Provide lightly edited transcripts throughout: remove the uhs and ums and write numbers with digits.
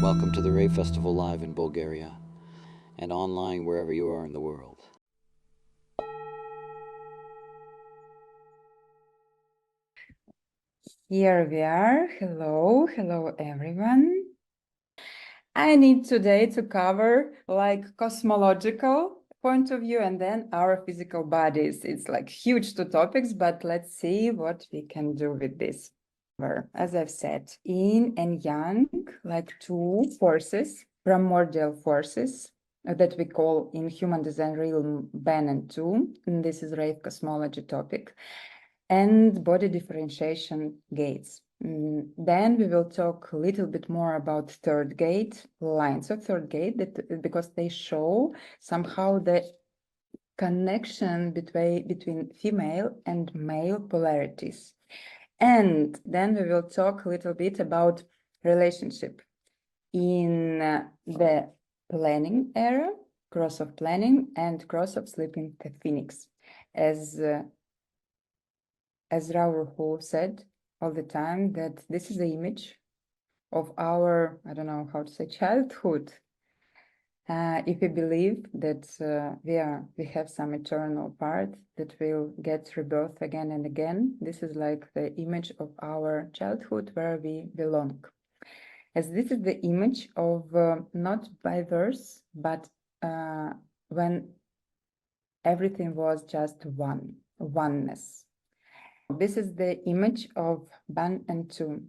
Welcome to the Ray Festival live in Bulgaria and online wherever you are in the world. Here we are. Hello, hello everyone. I need today to cover like cosmological point of view and then our physical bodies. It's like huge two topics, but let's see what we can do with this. As I've said, yin and yang, like two forces, primordial forces that we call in human design realm Bhan and Tu. And this is rave cosmology topic. And body differentiation gates. Then we will talk a little bit more about third gate, lines of third gate, because they show somehow the connection between female and male polarities. And then we will talk a little bit about relationship in the planning era, cross of planning and cross of sleeping the phoenix. As Raul said all the time, that this is the image of our, I don't know how to say, childhood. If we believe that we have some eternal part that will get rebirth again and again, this is like the image of our childhood where we belong. As this is the image of not Biversum, but when everything was just oneness. This is the image of Bhan and Tu.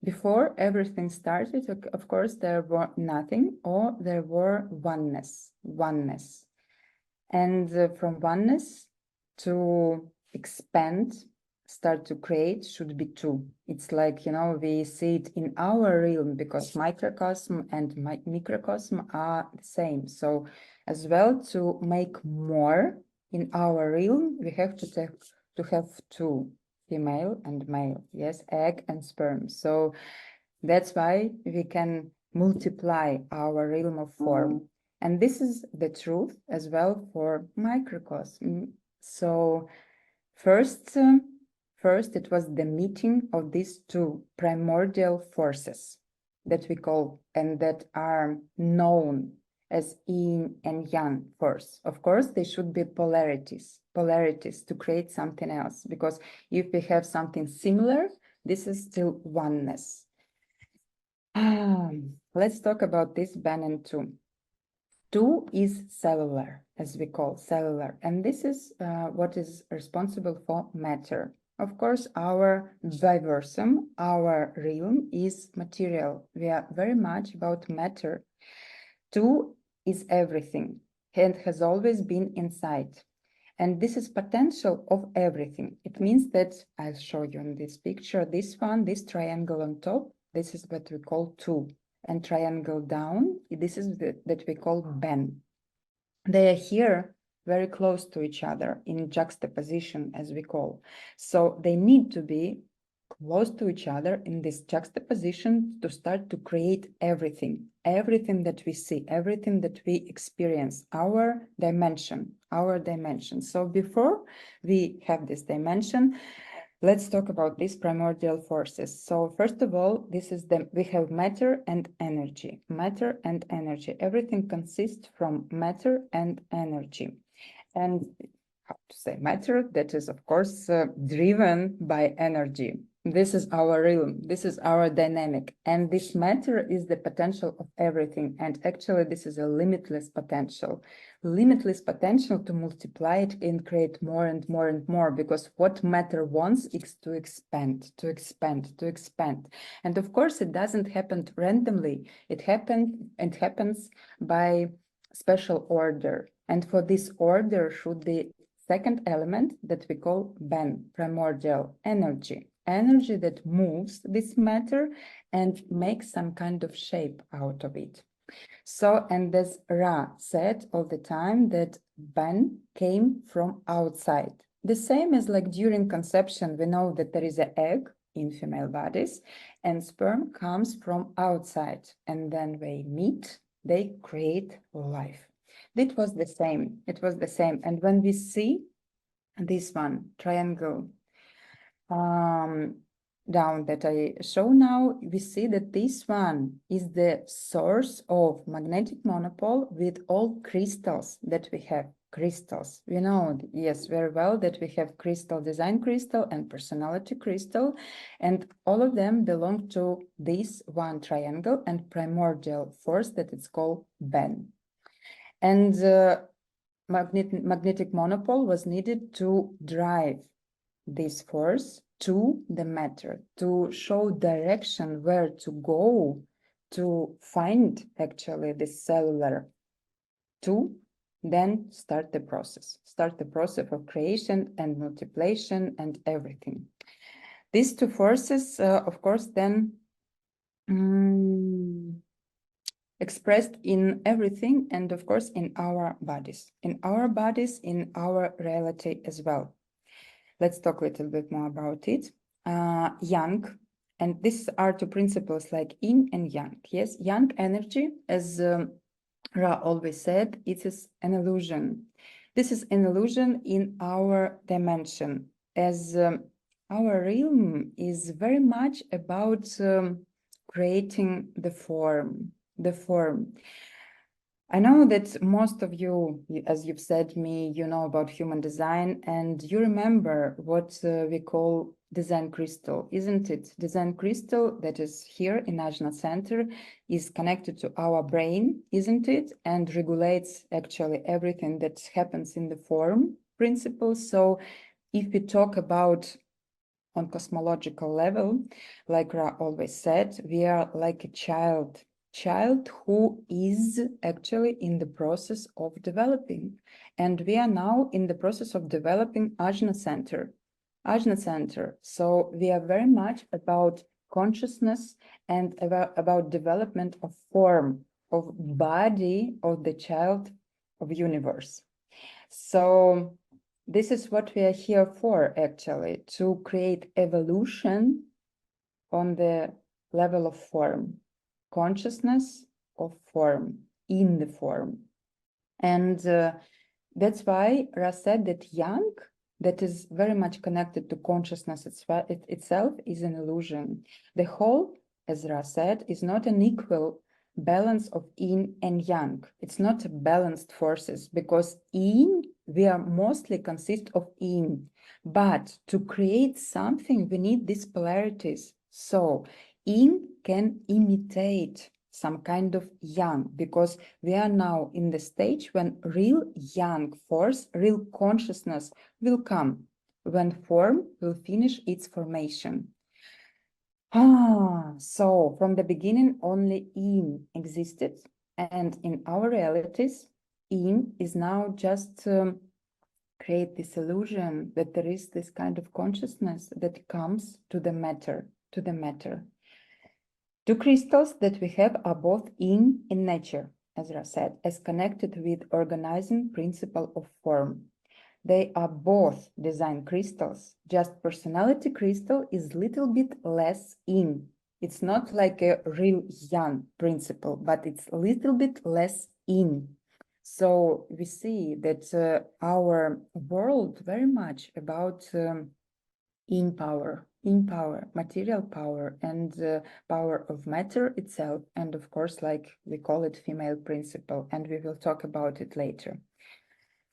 Before everything started, of course, there were nothing, or there were oneness. And from oneness to expand, start to create, should be two. It's like, we see it in our realm because microcosm and microcosm are the same. So as well, to make more in our realm, we have to have two, female and male, yes, egg and sperm. So that's why we can multiply our realm of form. And this is the truth as well for microcosm. So first it was the meeting of these two primordial forces that we call and that are known as yin and yang force. Of course, they should be polarities to create something else, because if we have something similar, this is still oneness. Let's talk about this Bhan and Tu. Tu is cellular, as we call cellular, and this is what is responsible for matter. Of course, our Biversum, our realm, is material. We are very much about matter. Tu is everything and has always been inside. And this is potential of everything. It means that, I'll show you in this picture, this triangle on top, this is what we call Tu. And triangle down, this is that we call Bhan. They are here very close to each other in juxtaposition, as we call. So they need to be close to each other in this juxtaposition to start to create everything that we see, everything that we experience, our dimension. So before we have this dimension, let's talk about these primordial forces. So first of all, we have matter and energy. Everything consists from matter and energy. And how to say matter, that is, of course, driven by energy. This is our realm, this is our dynamic, and this matter is the potential of everything. And actually, this is a limitless potential to multiply it and create more and more and more, because what matter wants is to expand. And of course, it doesn't happen randomly. It happens by special order. And for this order should be second element that we call Bhan, primordial energy that moves this matter and makes some kind of shape out of it. So, and as Ra said all the time, that Bhan came from outside. The same as like during conception, we know that there is an egg in female bodies and sperm comes from outside, and then they meet, they create life. It was the same. And when we see this one, triangle, down that I show now, we see that this one is the source of magnetic monopole with all crystals that we have. Crystals, we know, yes, very well that we have crystal, design crystal and personality crystal, and all of them belong to this one triangle and primordial force that it's called Bhan. And magnetic monopole was needed to drive this force to the matter, to show direction where to go, to find actually the cellular, to then start the process of creation and multiplication and everything. These two forces, of course, then expressed in everything, and of course in our bodies, in our reality as well. Let's talk a little bit more about it. Yang, and these are two principles like yin and yang. Yes, yang energy, as Ra always said, it is an illusion. This is an illusion in our dimension, as our realm is very much about creating the form. I know that most of you, as you've said me, you know about human design, and you remember what we call design crystal, isn't it? Design crystal that is here in Ajna Center is connected to our brain, isn't it? And regulates actually everything that happens in the form principle. So if we talk about on cosmological level, like Ra always said, we are like a child who is actually in the process of developing. And we are now in the process of developing Ajna Center. So we are very much about consciousness and about development of form, of body of the child of universe. So this is what we are here for, actually, to create evolution on the level of form, consciousness of form, in the form. And that's why Ra said that yang, that is very much connected to consciousness itself, is an illusion. The whole, as Ra said, is not an equal balance of yin and yang. It's not balanced forces, because yin, we are mostly consist of yin. But to create something, we need these polarities. So yin can imitate some kind of yang, because we are now in the stage when real yang force, real consciousness will come, when form will finish its formation. So from the beginning, only yin existed, and in our realities, yin is now just create this illusion that there is this kind of consciousness that comes to the matter, Two crystals that we have are both yin in nature, as Ra said, as connected with organizing principle of form. They are both design crystals, just personality crystal is little bit less yin. It's not like a real yang principle, but it's a little bit less yin. So we see that our world very much about in power, material power, and power of matter itself, and of course, like we call it female principle, and we will talk about it later.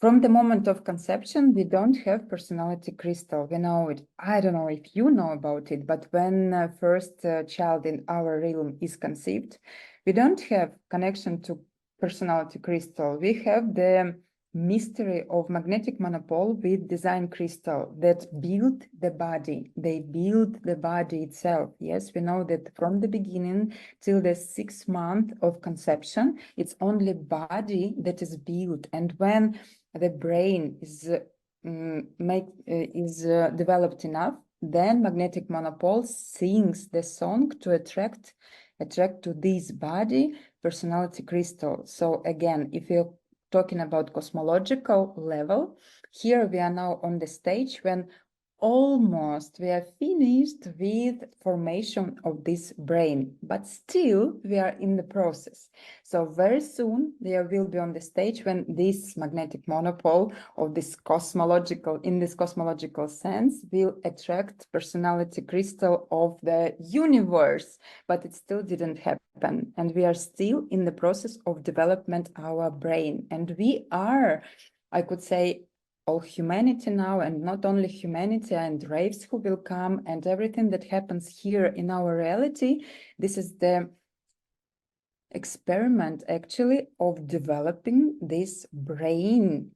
From the moment of conception, we don't have personality crystal. We know it. I don't know if you know about it, but when first child in our realm is conceived, we don't have connection to personality crystal. We have the mystery of magnetic monopole with design crystal that build the body. They build the body itself. Yes, we know that from the beginning till the 6th month of conception, it's only body that is built. And when the brain is developed enough, then magnetic monopole sings the song to attract to this body personality crystal. So again, if you're talking about cosmological level, here we are now on the stage when almost we are finished with formation of this brain, but still we are in the process. So very soon there will be on the stage when this magnetic monopole of this cosmological, in this cosmological sense, will attract personality crystal of the universe, but it still didn't happen. And we are still in the process of development our brain. And we are, I could say, all humanity now, and not only humanity and raves who will come and everything that happens here in our reality. This is the experiment actually of developing this brain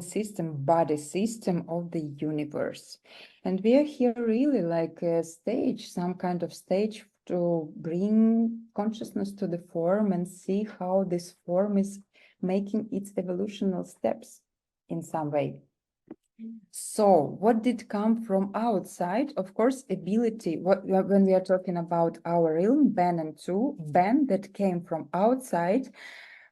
system, body system of the universe. And we are here really like a stage, some kind of stage to bring consciousness to the form and see how this form is making its evolutionary steps in some way. So what did come from outside? Of course, ability. When we are talking about our realm, Bhan and two, Bhan that came from outside.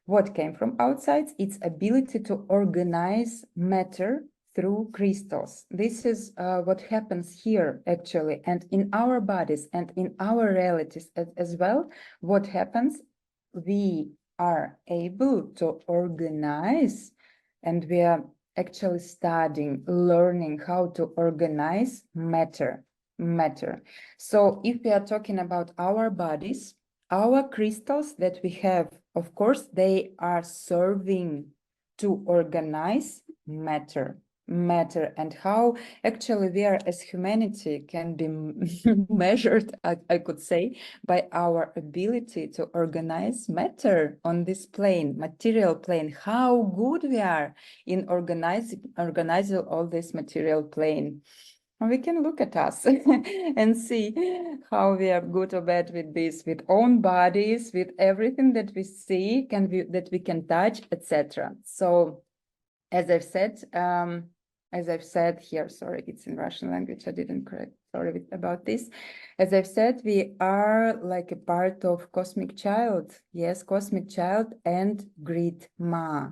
What came from outside? Its ability to organize matter through crystals. This is what happens here actually, and in our bodies and in our realities as well. What happens? We are able to organize, and we are actually studying, learning how to organize matter. So if we are talking about our bodies, our crystals that we have, of course, they are serving to organize matter, and how actually we are as humanity can be measured, I could say, by our ability to organize matter on this plane, material plane, how good we are in organizing all this material plane. We can look at us and see how we are good or bad with this, with own bodies, with everything that we see, that we can touch, etc. So, as I've said here, sorry, it's in Russian language. I didn't correct. Sorry about this. As I've said, we are like a part of cosmic child. Yes, cosmic child and great Ma.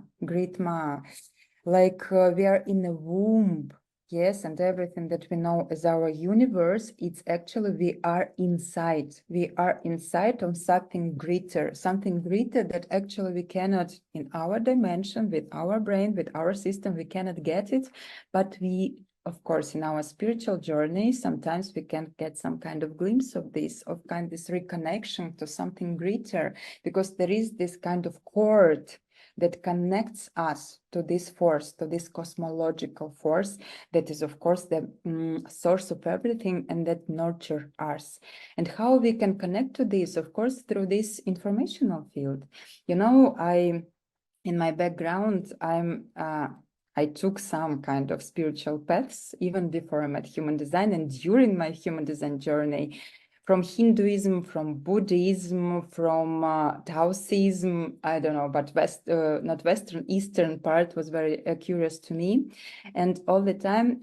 Like we are in a womb. Yes, and everything that we know as our universe, it's actually we are inside. We are inside of something greater that actually we cannot, in our dimension, with our brain, with our system, we cannot get it. But we, of course, in our spiritual journey, sometimes we can get some kind of glimpse of this, this reconnection to something greater, because there is this kind of cord that connects us to this force, to this cosmological force that is, of course, the source of everything and that nurture us. And how we can connect to this, of course, through this informational field. You know, in my background, I took some kind of spiritual paths even before I met human design, and during my human design journey, from Hinduism, from Buddhism, from Taoism, I don't know, but not Western, Eastern part was very curious to me. And all the time,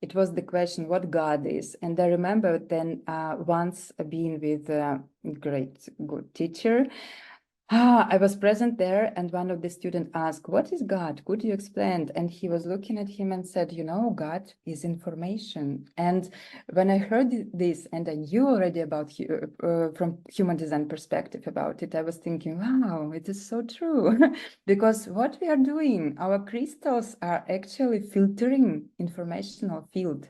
it was the question, what God is? And I remember then once being with a good teacher, I was present there, and one of the students asked, what is God? Could you explain? And he was looking at him and said, you know, God is information. And when I heard this, and I knew already about from human design perspective about it, I was thinking, wow, it is so true. Because what we are doing, our crystals are actually filtering informational field,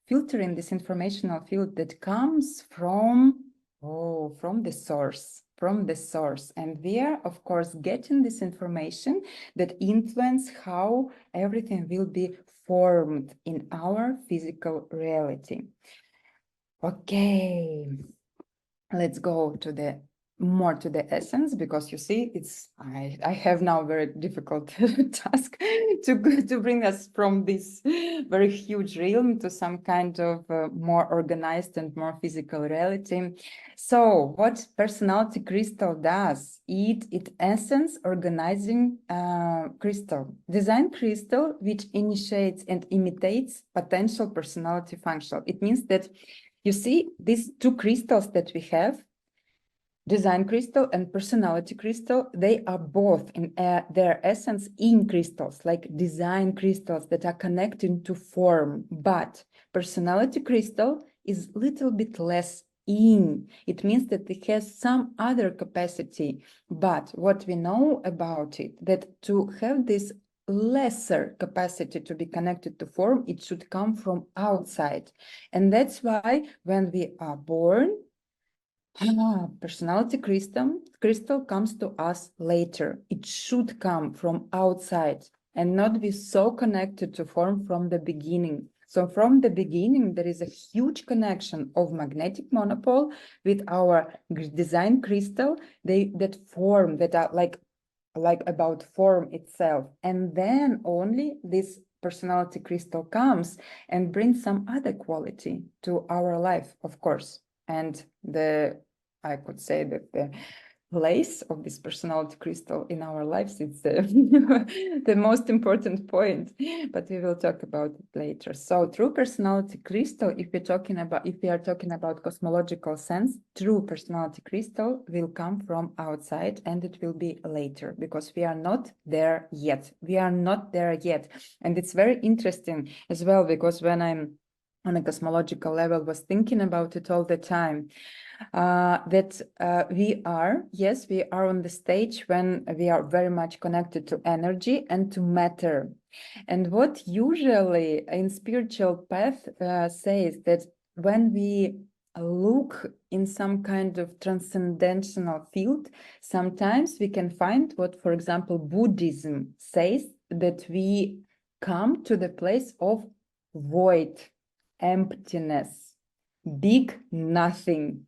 filtering this informational field that comes from the source, and we are, of course, getting this information that influence how everything will be formed in our physical reality. Okay, let's go to the more to the essence, because you see, I have now a very difficult task to bring us from this very huge realm to some kind of more organized and more physical reality. So what personality crystal does? It essence organizing crystal, design crystal, which initiates and imitates potential personality function. It means that, you see, these two crystals that we have, design crystal and personality crystal, they are both in their essence in crystals, like design crystals that are connected to form. But personality crystal is a little bit less in. It means that it has some other capacity. But what we know about it, that to have this lesser capacity to be connected to form, it should come from outside. And that's why when we are born, personality crystal comes to us later. It should come from outside and not be so connected to form from the beginning. So from the beginning, there is a huge connection of magnetic monopole with our design crystal. That form, that are like about form itself. And then only this personality crystal comes and brings some other quality to our life, of course. And I could say that the place of this personality crystal in our lives is the most important point, but we will talk about it later. So true personality crystal, if we are talking about cosmological sense, true personality crystal will come from outside, and it will be later because we are not there yet. We are not there yet. And it's very interesting as well, because when I'm on a cosmological level was thinking about it all the time, that we are on the stage when we are very much connected to energy and to matter. And what usually in spiritual path says that when we look in some kind of transcendental field, sometimes we can find what, for example, Buddhism says, that we come to the place of void, emptiness, big nothing.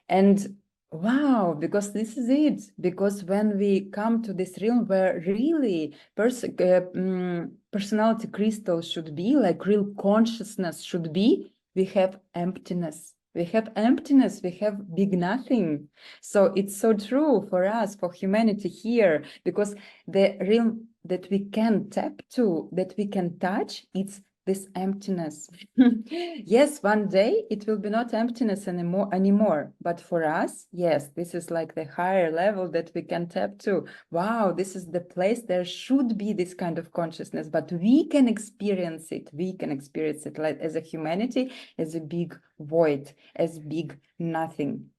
And wow, because this is it. Because when we come to this realm where really personality crystal should be, like real consciousness should be, we have emptiness. We have emptiness, we have big nothing. So it's so true for us, for humanity here, because the realm that we can tap to, that we can touch, it's this emptiness. Yes, one day it will be not emptiness anymore. But for us, yes, this is like the higher level that we can tap to. Wow, this is the place there should be this kind of consciousness, but we can experience it. We can experience it like as a humanity, as a big void, as big nothing.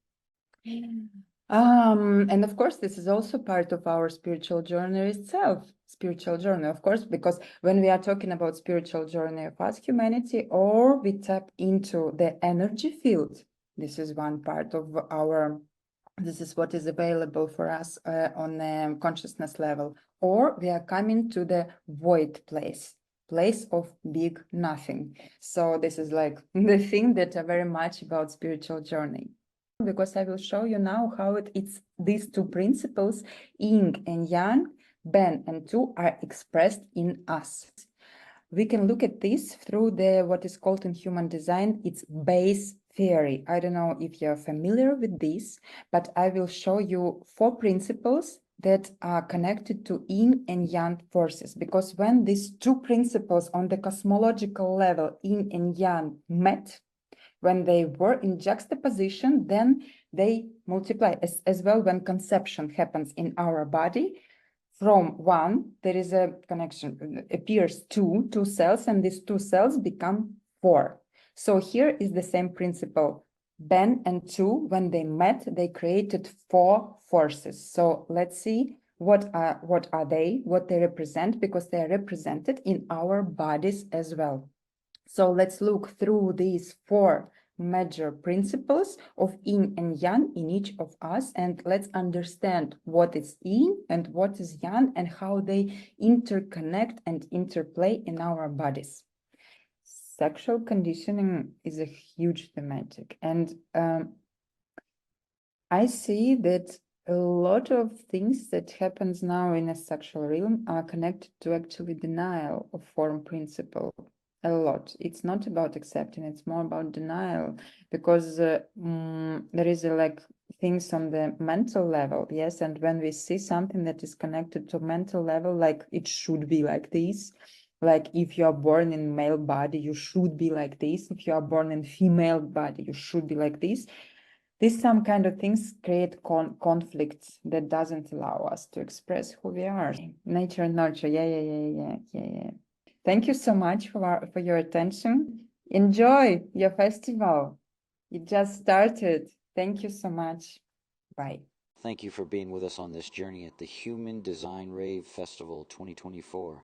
And of course, this is also part of our spiritual journey itself. Spiritual journey, of course, because when we are talking about spiritual journey of us humanity, or we tap into the energy field, this is one part of this is what is available for us on a consciousness level, or we are coming to the void place of big nothing. So this is like the thing that are very much about spiritual journey, because I will show you now how it's these two principles, yin and yang, Ben and Tu, are expressed in us. We can look at this through what is called in human design, it's base theory. I don't know if you're familiar with this, but I will show you 4 principles that are connected to yin and yang forces, because when these 2 principles on the cosmological level, yin and yang, met, when they were in juxtaposition, then they multiply. As well, when conception happens in our body, from 1, there is a connection, appears 2 cells, and these 2 cells become 4. So here is the same principle. Ben and Tu, when they met, they created 4 forces. So let's see what are they, what they represent, because they are represented in our bodies as well. So let's look through these 4 major principles of yin and yang in each of us, and let's understand what is yin and what is yang and how they interconnect and interplay in our bodies. Sexual conditioning is a huge thematic, and I see that a lot of things that happens now in a sexual realm are connected to actually denial of form principle. A lot. It's not about accepting, it's more about denial, because there is like things on the mental level, yes, and when we see something that is connected to mental level, like it should be like this, like if you are born in male body, you should be like this. If you are born in female body, you should be like this. These some kind of things create conflicts that doesn't allow us to express who we are. Nature and nurture. Yeah. Thank you so much for your attention. Enjoy your festival. It just started. Thank you so much. Bye. Thank you for being with us on this journey at the Human Design Rave Festival 2024.